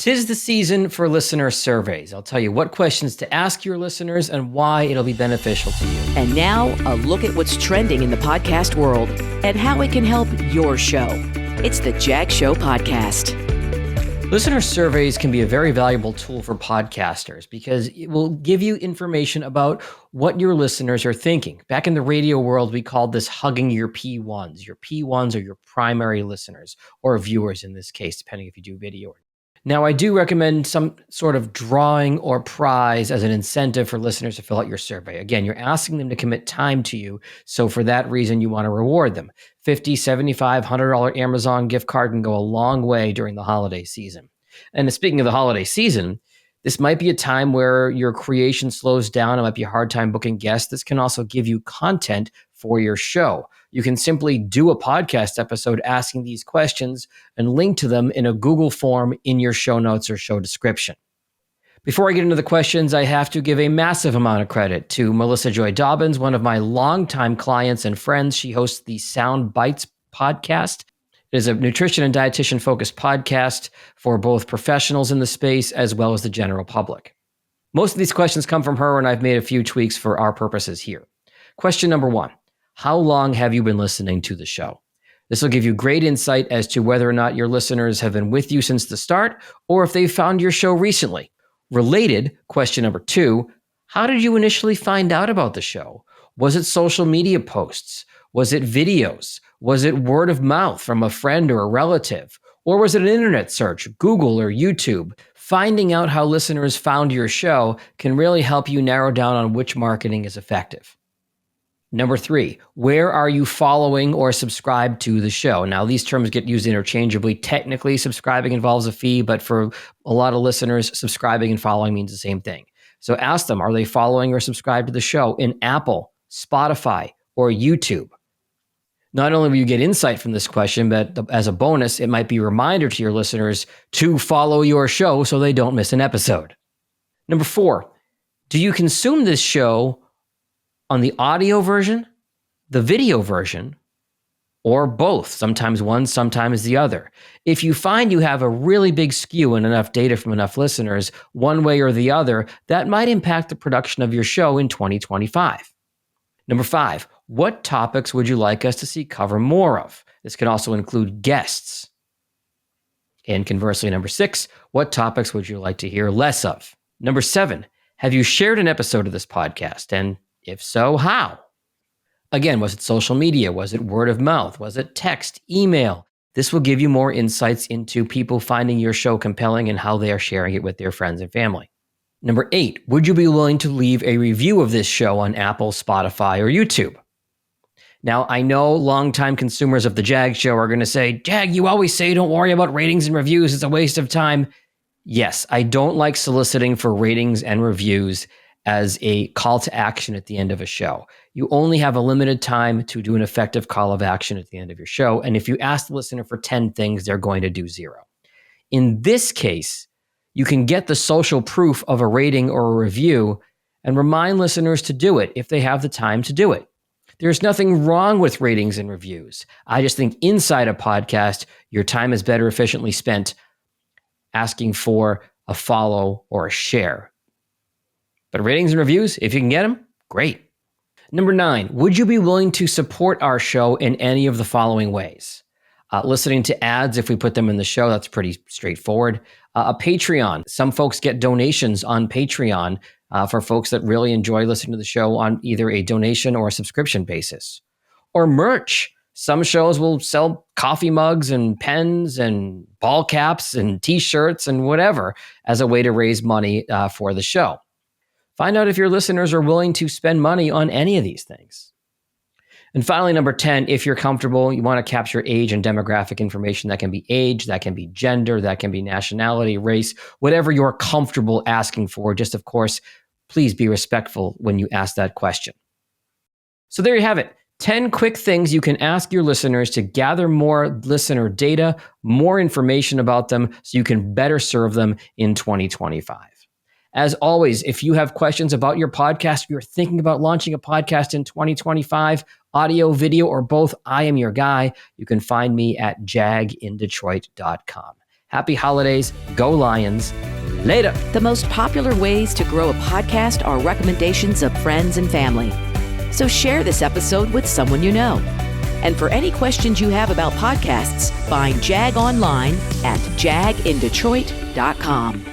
'Tis the season for listener surveys. I'll tell you what questions to ask your listeners and why it'll be beneficial to you. And now, a look at what's trending in the podcast world and how it can help your show. It's the Jag Show Podcast. Listener surveys can be a very valuable tool for podcasters because it will give you information about what your listeners are thinking. Back in the radio world, we called this hugging your P1s. Your P1s are your primary listeners, or viewers in this case, depending if you do video or not. Now, I do recommend some sort of drawing or prize as an incentive for listeners to fill out your survey. Again, you're asking them to commit time to you, so for that reason, you want to reward them. $50, $75, $100 Amazon gift card can go a long way during the holiday season. And speaking of the holiday season, this might be a time where your creation slows down. It might be a hard time booking guests. This can also give you content for your show. You can simply do a podcast episode asking these questions and link to them in a Google form in your show notes or show description. Before I get into the questions, I have to give a massive amount of credit to Melissa Joy Dobbins, one of my longtime clients and friends. She hosts the Sound Bites podcast. It is a nutrition and dietitian focused podcast for both professionals in the space as well as the general public. Most of these questions come from her, and I've made a few tweaks for our purposes here. Question number 1. How long have you been listening to the show? This will give you great insight as to whether or not your listeners have been with you since the start or if they've found your show recently. Related, question number 2, how did you initially find out about the show? Was it social media posts? Was it videos? Was it word of mouth from a friend or a relative? Or was it an internet search, Google or YouTube? Finding out how listeners found your show can really help you narrow down on which marketing is effective. Number 3, where are you following or subscribed to the show? Now, these terms get used interchangeably. Technically, subscribing involves a fee, but for a lot of listeners, subscribing and following means the same thing. So ask them, are they following or subscribed to the show in Apple, Spotify, or YouTube? Not only will you get insight from this question, but as a bonus, it might be a reminder to your listeners to follow your show so they don't miss an episode. Number 4, do you consume this show on the audio version, the video version, or both? Sometimes one, sometimes the other. If you find you have a really big skew and enough data from enough listeners, one way or the other, that might impact the production of your show in 2025. Number 5, what topics would you like us to see cover more of? This can also include guests. And conversely, number 6, what topics would you like to hear less of? Number 7, have you shared an episode of this podcast? And if so, how? Again, was it social media? Was it word of mouth? Was it text, email? This will give you more insights into people finding your show compelling and how they are sharing it with their friends and family. Number 8, would you be willing to leave a review of this show on Apple, Spotify, or YouTube? Now, I know longtime consumers of the Jag Show are going to say, Jag, you always say don't worry about ratings and reviews. It's a waste of time. Yes, I don't like soliciting for ratings and reviews as a call to action at the end of a show. You only have a limited time to do an effective call of action at the end of your show. And if you ask the listener for 10 things, they're going to do 0. In this case, you can get the social proof of a rating or a review and remind listeners to do it if they have the time to do it. There's nothing wrong with ratings and reviews. I just think inside a podcast, your time is better efficiently spent asking for a follow or a share. But ratings and reviews, if you can get them, great. Number 9, would you be willing to support our show in any of the following ways? Listening to ads, if we put them in the show, that's pretty straightforward. A Patreon. Some folks get donations on Patreon for folks that really enjoy listening to the show on either a donation or a subscription basis. Or merch. Some shows will sell coffee mugs and pens and ball caps and t-shirts and whatever as a way to raise money for the show. Find out if your listeners are willing to spend money on any of these things. And finally, number 10, if you're comfortable, you want to capture age and demographic information. That can be age, that can be gender, that can be nationality, race, whatever you're comfortable asking for. Just, of course, please be respectful when you ask that question. So there you have it. 10 quick things you can ask your listeners to gather more listener data, more information about them, so you can better serve them in 2025. As always, if you have questions about your podcast, you're thinking about launching a podcast in 2025, audio, video, or both, I am your guy. You can find me at jagindetroit.com. Happy holidays. Go Lions. Later. The most popular ways to grow a podcast are recommendations of friends and family. So share this episode with someone you know. And for any questions you have about podcasts, find Jag online at jagindetroit.com.